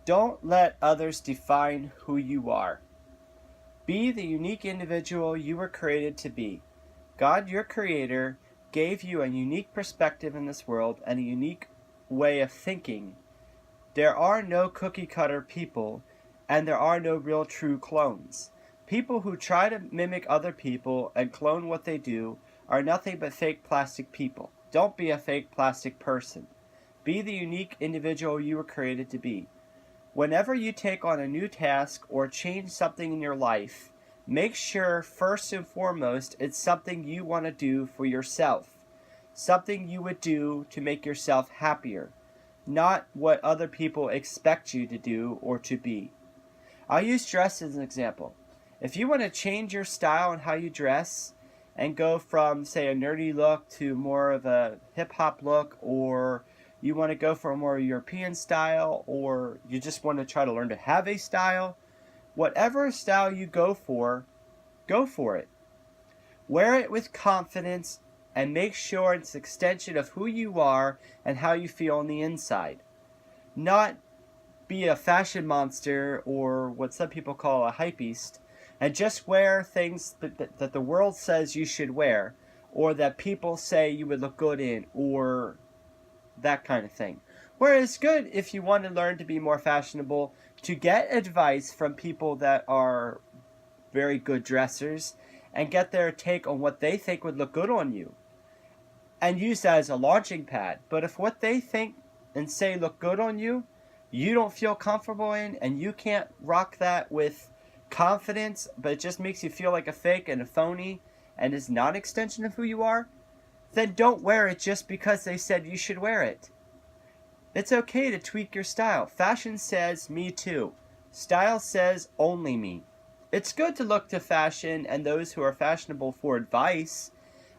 Don't let others define who you are. Be the unique individual you were created to be. God, your creator, gave you a unique perspective in this world and a unique way of thinking. There are no cookie cutter people, and there are no real true clones. People who try to mimic other people and clone what they do are nothing but fake plastic people. Don't be a fake plastic person. Be the unique individual you were created to be. Whenever you take on a new task or change something in your life, make sure first and foremost it's something you want to do for yourself. Something you would do to make yourself happier, not what other people expect you to do or to be. I'll use dress as an example. If you want to change your style and how you dress and go from, say, a nerdy look to more of a hip-hop look, or you want to go for a more European style, or you just want to try to learn to have a style, whatever style you go for it. Wear it with confidence and make sure it's an extension of who you are and how you feel on the inside. Not be a fashion monster or what some people call a hypebeast and just wear things that the world says you should wear or that people say you would look good in or that kind of thing. Whereas it's good if you want to learn to be more fashionable to get advice from people that are very good dressers and get their take on what they think would look good on you and use that as a launching pad. But if what they think and say look good on you, you don't feel comfortable in and you can't rock that with confidence, but it just makes you feel like a fake and a phony and is not an extension of who you are, then don't wear it just because they said you should wear it. It's okay to tweak your style. Fashion says me too. Style says only me. It's good to look to fashion and those who are fashionable for advice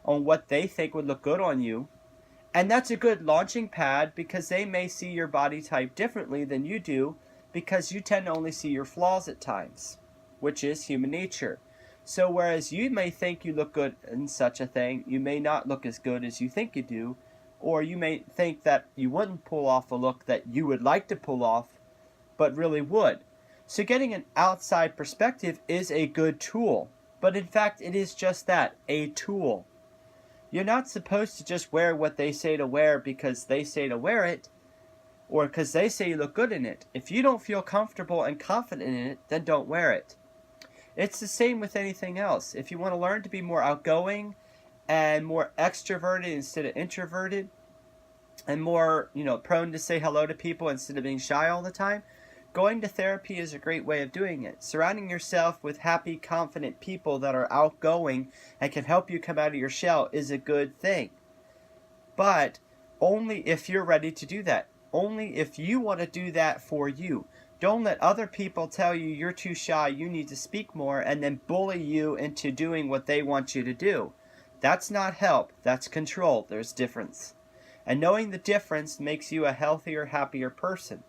on what they think would look good on you. And that's a good launching pad because they may see your body type differently than you do because you tend to only see your flaws at times, which is human nature. So whereas you may think you look good in such a thing, you may not look as good as you think you do, or you may think that you wouldn't pull off a look that you would like to pull off, but really would. So getting an outside perspective is a good tool, but in fact it is just that, a tool. You're not supposed to just wear what they say to wear because they say to wear it, or because they say you look good in it. If you don't feel comfortable and confident in it, then don't wear it. It's the same with anything else. If you want to learn to be more outgoing and more extroverted instead of introverted, and more, prone to say hello to people instead of being shy all the time, going to therapy is a great way of doing it. Surrounding yourself with happy, confident people that are outgoing and can help you come out of your shell is a good thing. But only if you're ready to do that. Only if you want to do that for you. Don't let other people tell you you're too shy, you need to speak more, and then bully you into doing what they want you to do. That's not help, that's control. There's difference. And knowing the difference makes you a healthier, happier person.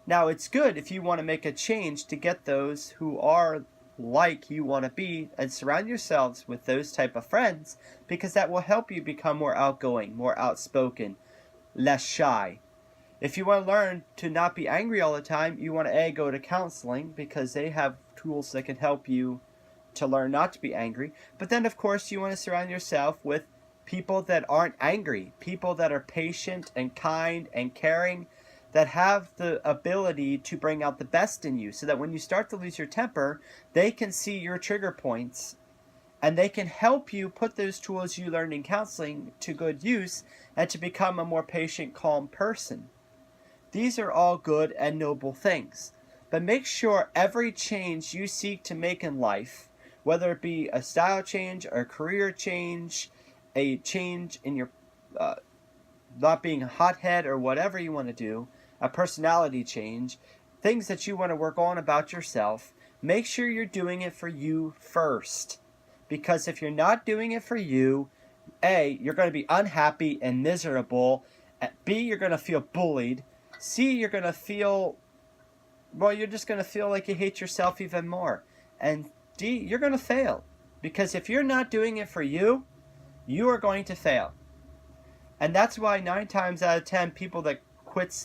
Now, it's good if you want to make a change to get those who are like you want to be and surround yourselves with those type of friends because that will help you become more outgoing, more outspoken, less shy. If you want to learn to not be angry all the time, you want to go to counseling because they have tools that can help you to learn not to be angry. But then, of course, you want to surround yourself with people that aren't angry, people that are patient and kind and caring, that have the ability to bring out the best in you so that when you start to lose your temper, they can see your trigger points and they can help you put those tools you learned in counseling to good use and to become a more patient, calm person. These are all good and noble things. But make sure every change you seek to make in life, whether it be a style change, or a career change, a change in your not being a hothead or whatever you want to do, a personality change, things that you want to work on about yourself, make sure you're doing it for you first. Because if you're not doing it for you, A, you're going to be unhappy and miserable. B, you're going to feel bullied. C, you're going to feel, you're just going to feel like you hate yourself even more. And D, you're going to fail. Because if you're not doing it for you, you are going to fail. And that's why 9 times out of 10 people that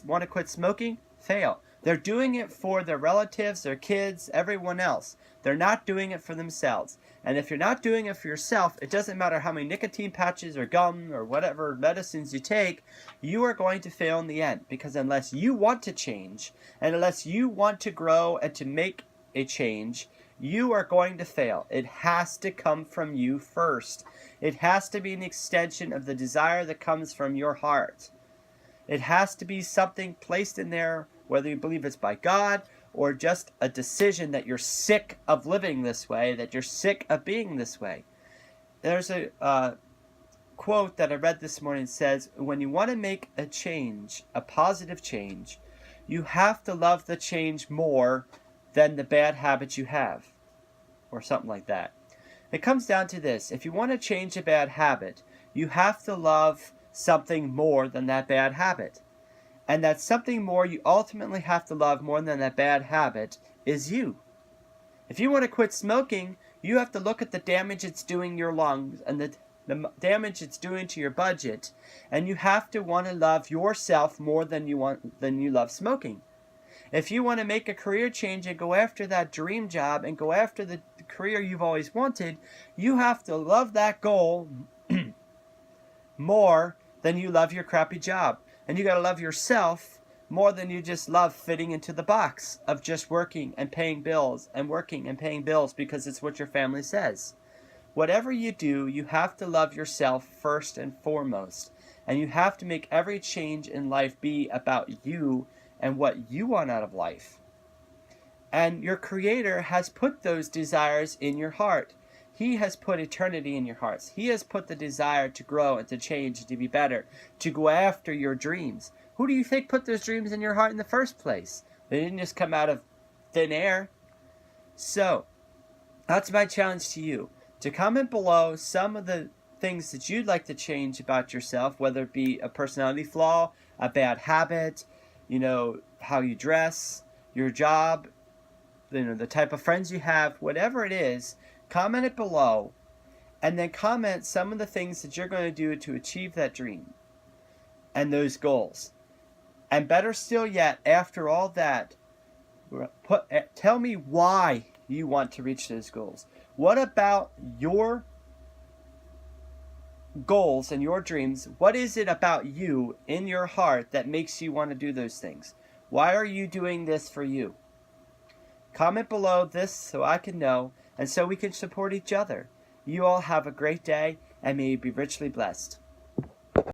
want to quit smoking fail. They're doing it for their relatives, their kids, everyone else. They're not doing it for themselves. And if you're not doing it for yourself, it doesn't matter how many nicotine patches or gum or whatever medicines you take, you are going to fail in the end. Because unless you want to change, and unless you want to grow and to make a change, you are going to fail. It has to come from you first. It has to be an extension of the desire that comes from your heart. It has to be something placed in there, whether you believe it's by God or just a decision that you're sick of living this way, that you're sick of being this way. There's a quote that I read this morning that says, when you want to make a change, a positive change, you have to love the change more than the bad habits you have, or something like that. It comes down to this. If you want to change a bad habit, you have to love something more than that bad habit. And that something more you ultimately have to love more than that bad habit is you. If you want to quit smoking, you have to look at the damage it's doing your lungs and the damage it's doing to your budget, and you have to want to love yourself more than you love smoking. If you want to make a career change and go after that dream job and go after the career you've always wanted, you have to love that goal more than you love your crappy job. And you got to love yourself more than you just love fitting into the box of just working and paying bills and working and paying bills because it's what your family says. Whatever you do, you have to love yourself first and foremost. And you have to make every change in life be about you and what you want out of life. And your Creator has put those desires in your heart. He has put eternity in your hearts. He has put the desire to grow and to change and to be better, to go after your dreams. Who do you think put those dreams in your heart in the first place? They didn't just come out of thin air. So, that's my challenge to you. To comment below some of the things that you'd like to change about yourself, whether it be a personality flaw, a bad habit, how you dress, your job, the type of friends you have, whatever it is. Comment it below, and then comment some of the things that you're going to do to achieve that dream and those goals. And better still yet, after all that, tell me why you want to reach those goals. What about your goals and your dreams? What is it about you in your heart that makes you want to do those things? Why are you doing this for you? Comment below this so I can know, and so we can support each other. You all have a great day, and may you be richly blessed.